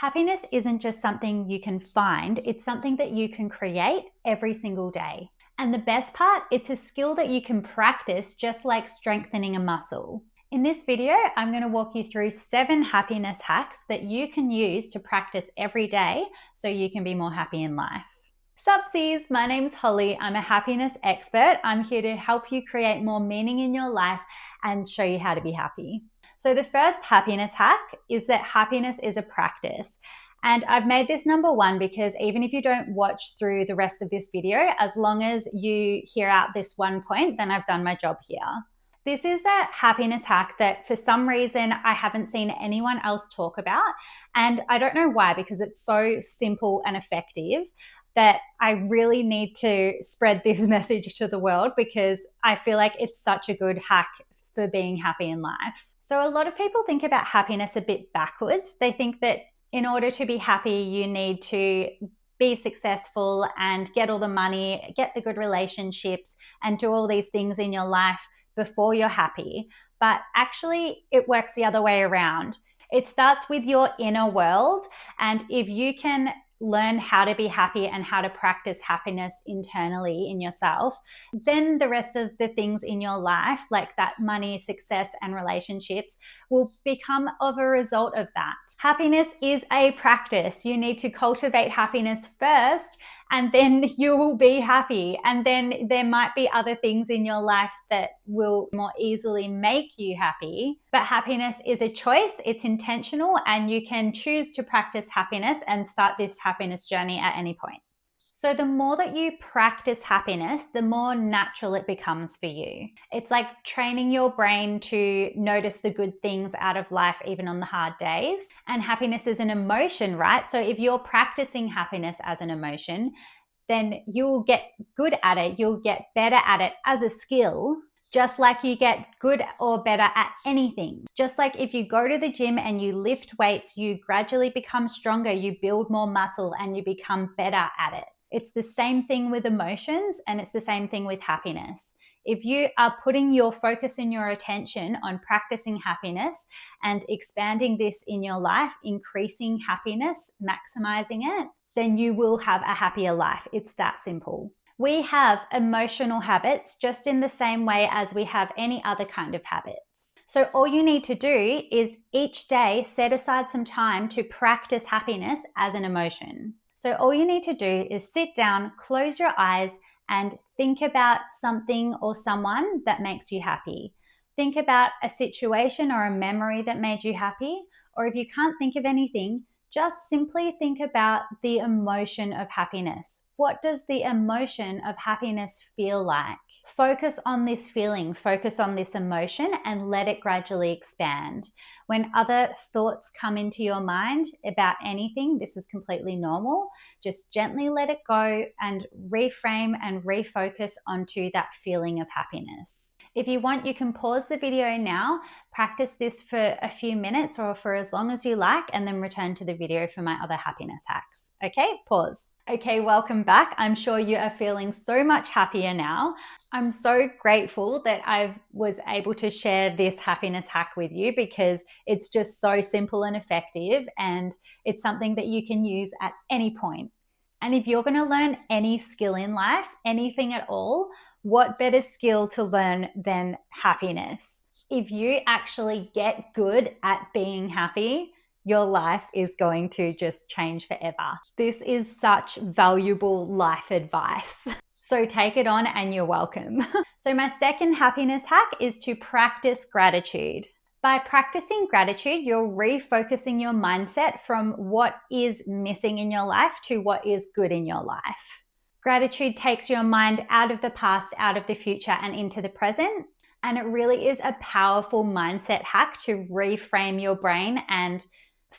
Happiness isn't just something you can find, it's something that you can create every single day. And the best part, it's a skill that you can practice just like strengthening a muscle. In this video, I'm going to walk you through 7 happiness hacks that you can use to practice every day so you can be more happy in life. Supsies, my name's Holly. I'm a happiness expert. I'm here to help you create more meaning in your life and show you how to be happy. So the first happiness hack is that happiness is a practice. And I've made this number 1 because even if you don't watch through the rest of this video, as long as you hear out this one point, then I've done my job here. This is a happiness hack that for some reason I haven't seen anyone else talk about. And I don't know why, because it's so simple and effective that I really need to spread this message to the world because I feel like it's such a good hack for being happy in life. So a lot of people think about happiness a bit backwards. They think that in order to be happy, you need to be successful and get all the money, get the good relationships, and do all these things in your life before you're happy. But actually, it works the other way around. It starts with your inner world. And if you can learn how to be happy and how to practice happiness internally in yourself, then the rest of the things in your life, like that money, success, and relationships, will become of a result of that. Happiness is a practice. You need to cultivate happiness first, and then you will be happy. And then there might be other things in your life that will more easily make you happy. But happiness is a choice, it's intentional, and you can choose to practice happiness and start this happiness journey at any point. So the more that you practice happiness, the more natural it becomes for you. It's like training your brain to notice the good things out of life, even on the hard days. And happiness is an emotion, right? So if you're practicing happiness as an emotion, then you'll get good at it. You'll get better at it as a skill, just like you get good or better at anything. Just like if you go to the gym and you lift weights, you gradually become stronger, you build more muscle, and you become better at it. It's the same thing with emotions, and it's the same thing with happiness. If you are putting your focus and your attention on practicing happiness and expanding this in your life, increasing happiness, maximizing it, then you will have a happier life. It's that simple. We have emotional habits just in the same way as we have any other kind of habits. So all you need to do is each day set aside some time to practice happiness as an emotion. So all you need to do is sit down, close your eyes, and think about something or someone that makes you happy. Think about a situation or a memory that made you happy, or if you can't think of anything, just simply think about the emotion of happiness. What does the emotion of happiness feel like? Focus on this feeling, focus on this emotion, and let it gradually expand. When other thoughts come into your mind about anything, this is completely normal. Just gently let it go and reframe and refocus onto that feeling of happiness. If you want, you can pause the video now, practice this for a few minutes or for as long as you like, and then return to the video for my other happiness hacks. Okay, pause. Okay, welcome back. I'm sure you are feeling so much happier now. I'm so grateful that I was able to share this happiness hack with you because it's just so simple and effective, and it's something that you can use at any point. And if you're going to learn any skill in life, anything at all, what better skill to learn than happiness? If you actually get good at being happy, your life is going to just change forever. This is such valuable life advice. So take it on and you're welcome. So my second happiness hack is to practice gratitude. By practicing gratitude, you're refocusing your mindset from what is missing in your life to what is good in your life. Gratitude takes your mind out of the past, out of the future, and into the present. And it really is a powerful mindset hack to reframe your brain and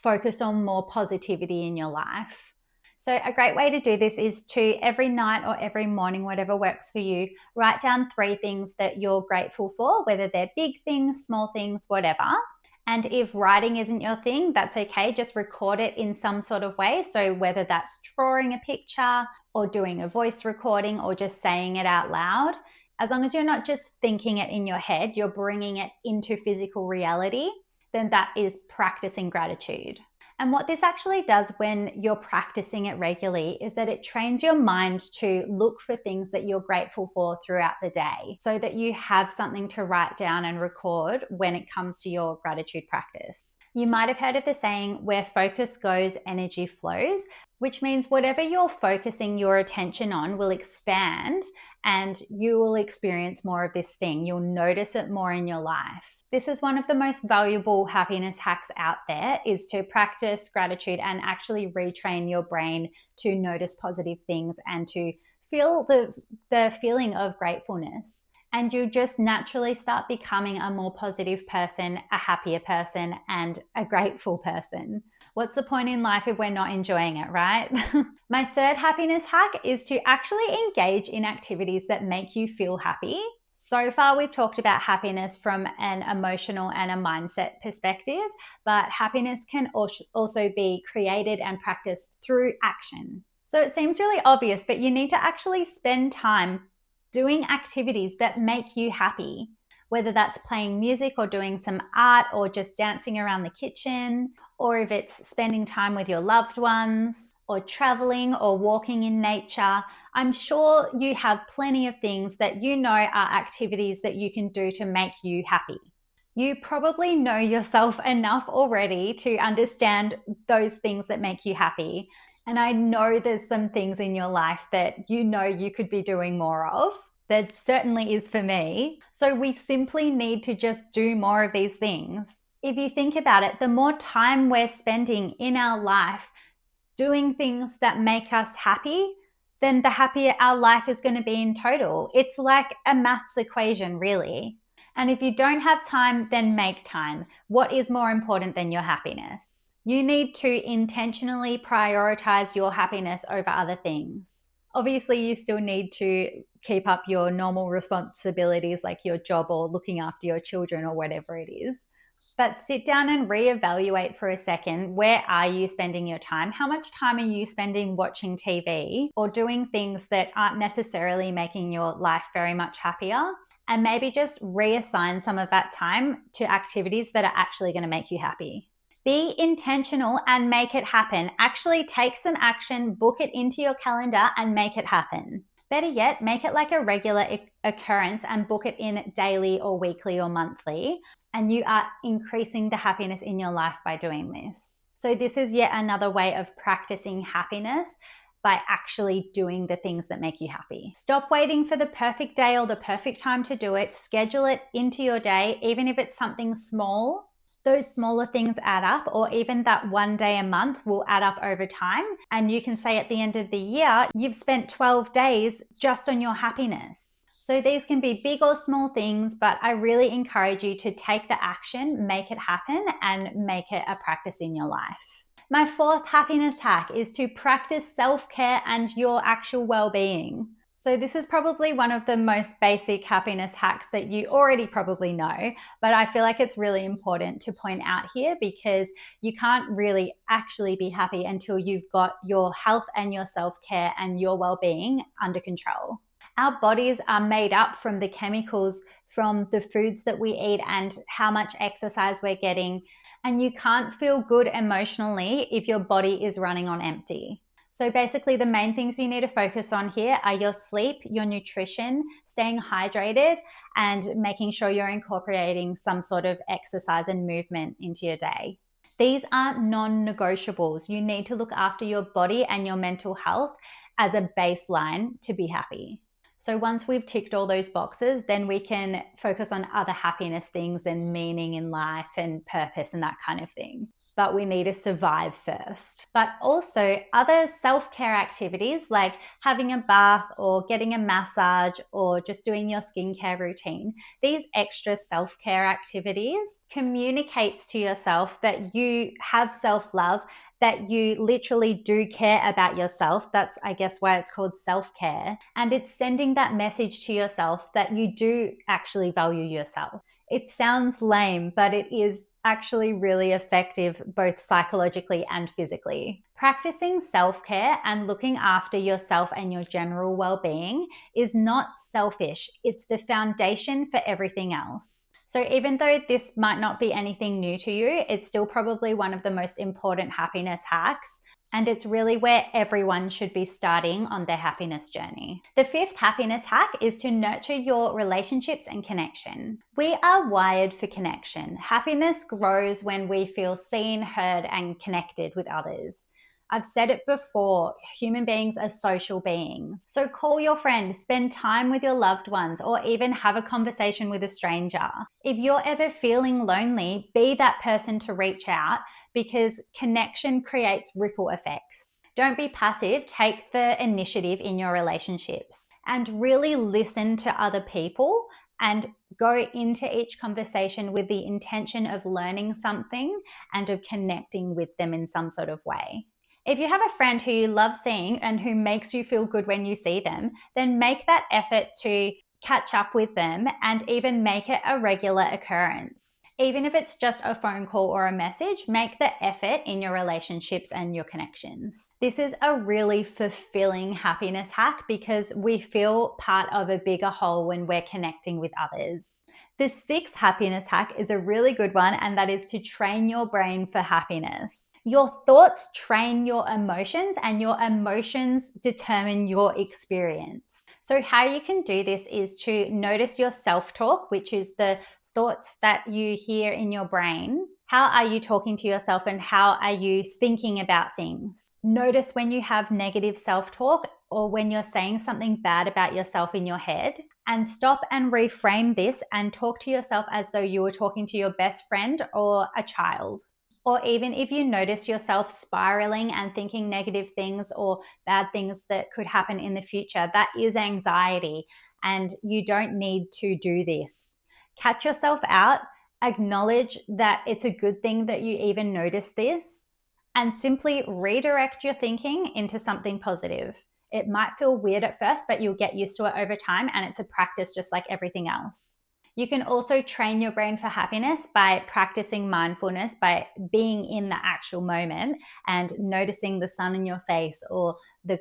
focus on more positivity in your life. So a great way to do this is to every night or every morning, whatever works for you, write down 3 things that you're grateful for, whether they're big things, small things, whatever. And if writing isn't your thing, that's okay. Just record it in some sort of way. So whether that's drawing a picture or doing a voice recording or just saying it out loud, as long as you're not just thinking it in your head, you're bringing it into physical reality, then that is practicing gratitude. And what this actually does when you're practicing it regularly is that it trains your mind to look for things that you're grateful for throughout the day so that you have something to write down and record when it comes to your gratitude practice. You might have heard of the saying, where focus goes, energy flows, which means whatever you're focusing your attention on will expand and you will experience more of this thing. You'll notice it more in your life. This is one of the most valuable happiness hacks out there, is to practice gratitude and actually retrain your brain to notice positive things and to feel the feeling of gratefulness. And you just naturally start becoming a more positive person, a happier person, and a grateful person. What's the point in life if we're not enjoying it, right? My third happiness hack is to actually engage in activities that make you feel happy. So far, we've talked about happiness from an emotional and a mindset perspective, but happiness can also be created and practiced through action. So it seems really obvious, but you need to actually spend time doing activities that make you happy, whether that's playing music or doing some art or just dancing around the kitchen, or if it's spending time with your loved ones or traveling or walking in nature. I'm sure you have plenty of things that you know are activities that you can do to make you happy. You probably know yourself enough already to understand those things that make you happy. And I know there's some things in your life that you know you could be doing more of. That certainly is for me. So we simply need to just do more of these things. If you think about it, the more time we're spending in our life doing things that make us happy, then the happier our life is going to be in total. It's like a maths equation, really. And if you don't have time, then make time. What is more important than your happiness? You need to intentionally prioritize your happiness over other things. Obviously, you still need to keep up your normal responsibilities like your job or looking after your children or whatever it is. But sit down and reevaluate for a second. Where are you spending your time? How much time are you spending watching TV or doing things that aren't necessarily making your life very much happier? And maybe just reassign some of that time to activities that are actually going to make you happy. Be intentional and make it happen. Actually take some action, book it into your calendar and make it happen. Better yet, make it like a regular occurrence and book it in daily or weekly or monthly. And you are increasing the happiness in your life by doing this. So this is yet another way of practicing happiness by actually doing the things that make you happy. Stop waiting for the perfect day or the perfect time to do it. Schedule it into your day, even if it's something small. Those smaller things add up, or even that one day a month will add up over time. And you can say at the end of the year, you've spent 12 days just on your happiness. So these can be big or small things, but I really encourage you to take the action, make it happen, and make it a practice in your life. My fourth happiness hack is to practice self-care and your actual well-being. So this is probably one of the most basic happiness hacks that you already probably know, but I feel like it's really important to point out here because you can't really actually be happy until you've got your health and your self-care and your well-being under control. Our bodies are made up from the chemicals from the foods that we eat and how much exercise we're getting, and you can't feel good emotionally if your body is running on empty. So basically the main things you need to focus on here are your sleep, your nutrition, staying hydrated, and making sure you're incorporating some sort of exercise and movement into your day. These aren't non-negotiables. You need to look after your body and your mental health as a baseline to be happy. So once we've ticked all those boxes, then we can focus on other happiness things and meaning in life and purpose and that kind of thing. But we need to survive first. But also other self-care activities like having a bath or getting a massage or just doing your skincare routine. These extra self-care activities communicates to yourself that you have self-love, that you literally do care about yourself. That's, I guess, why it's called self-care. And it's sending that message to yourself that you do actually value yourself. It sounds lame, but it is actually really effective both psychologically and physically. Practicing self-care and looking after yourself and your general well-being is not selfish. It's the foundation for everything else. So even though this might not be anything new to you, it's still probably one of the most important happiness hacks. And it's really where everyone should be starting on their happiness journey. The fifth happiness hack is to nurture your relationships and connection. We are wired for connection. Happiness grows when we feel seen, heard, and connected with others. I've said it before, human beings are social beings. So call your friend, spend time with your loved ones, or even have a conversation with a stranger. If you're ever feeling lonely, be that person to reach out, because connection creates ripple effects. Don't be passive, take the initiative in your relationships and really listen to other people and go into each conversation with the intention of learning something and of connecting with them in some sort of way. If you have a friend who you love seeing and who makes you feel good when you see them, then make that effort to catch up with them and even make it a regular occurrence. Even if it's just a phone call or a message, make the effort in your relationships and your connections. This is a really fulfilling happiness hack because we feel part of a bigger whole when we're connecting with others. The sixth happiness hack is a really good one, and that is to train your brain for happiness. Your thoughts train your emotions, and your emotions determine your experience. So how you can do this is to notice your self-talk, which is the thoughts that you hear in your brain. How are you talking to yourself and how are you thinking about things? Notice when you have negative self-talk or when you're saying something bad about yourself in your head, and stop and reframe this and talk to yourself as though you were talking to your best friend or a child. Or even if you notice yourself spiraling and thinking negative things or bad things that could happen in the future, that is anxiety and you don't need to do this. Catch yourself out, acknowledge that it's a good thing that you even notice this, and simply redirect your thinking into something positive. It might feel weird at first, but you'll get used to it over time, and it's a practice just like everything else. You can also train your brain for happiness by practicing mindfulness, by being in the actual moment and noticing the sun in your face or the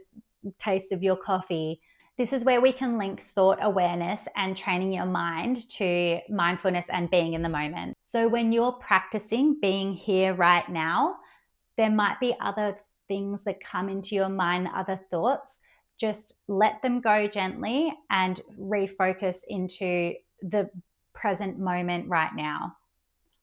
taste of your coffee. This is where we can link thought awareness and training your mind to mindfulness and being in the moment. So when you're practicing being here right now, there might be other things that come into your mind, other thoughts. Just let them go gently and refocus into the present moment right now.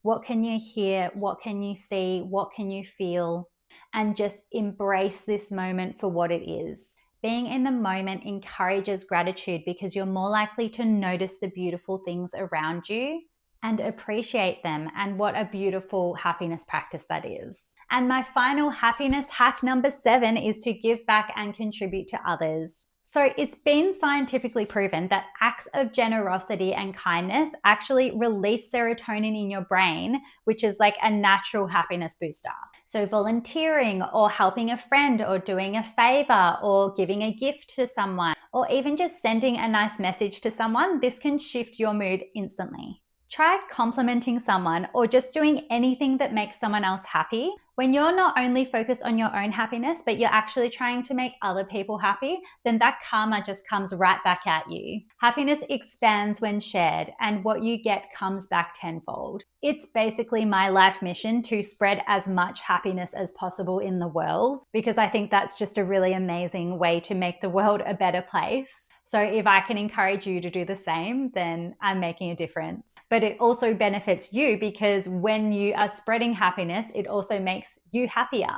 What can you hear? What can you see? What can you feel? And just embrace this moment for what it is. Being in the moment encourages gratitude because you're more likely to notice the beautiful things around you and appreciate them. And what a beautiful happiness practice that is. And my final happiness hack number 7 is to give back and contribute to others. So it's been scientifically proven that acts of generosity and kindness actually release serotonin in your brain, which is like a natural happiness booster. So volunteering or helping a friend or doing a favor or giving a gift to someone or even just sending a nice message to someone, this can shift your mood instantly. Try complimenting someone or just doing anything that makes someone else happy. When you're not only focused on your own happiness, but you're actually trying to make other people happy, then that karma just comes right back at you. Happiness expands when shared, and what you get comes back tenfold. It's basically my life mission to spread as much happiness as possible in the world, because I think that's just a really amazing way to make the world a better place. So if I can encourage you to do the same, then I'm making a difference. But it also benefits you because when you are spreading happiness, it also makes you happier.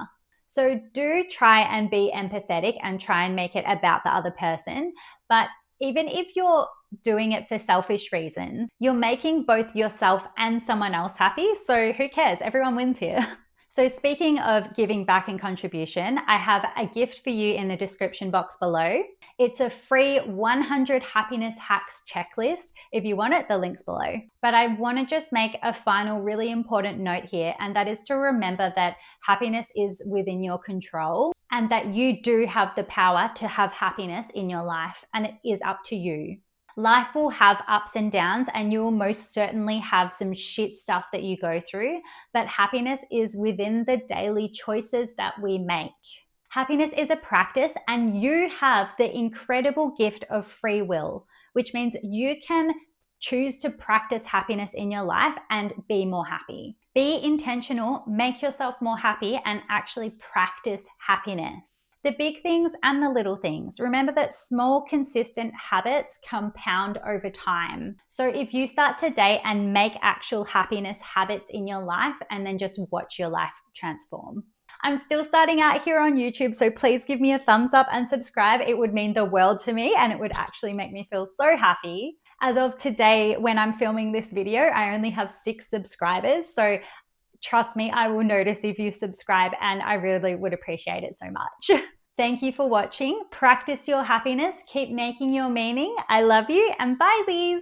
So do try and be empathetic and try and make it about the other person. But even if you're doing it for selfish reasons, you're making both yourself and someone else happy. So who cares? Everyone wins here. So speaking of giving back and contribution, I have a gift for you in the description box below. It's a free 100 happiness hacks checklist. If you want it, the link's below. But I want to just make a final really important note here, and that is to remember that happiness is within your control and that you do have the power to have happiness in your life, and it is up to you. Life will have ups and downs, and you will most certainly have some shit stuff that you go through, but happiness is within the daily choices that we make. Happiness is a practice, and you have the incredible gift of free will, which means you can Choose to practice happiness in your life and be more happy. Be intentional, make yourself more happy, and actually practice happiness. The big things and the little things. Remember that small, consistent habits compound over time. So if you start today and make actual happiness habits in your life and then just watch your life transform. I'm still starting out here on YouTube, so please give me a thumbs up and subscribe. It would mean the world to me and it would actually make me feel so happy. As of today, when I'm filming this video, I only have 6 subscribers. So trust me, I will notice if you subscribe and I really would appreciate it so much. Thank you for watching. Practice your happiness. Keep making your meaning. I love you and bye-sies.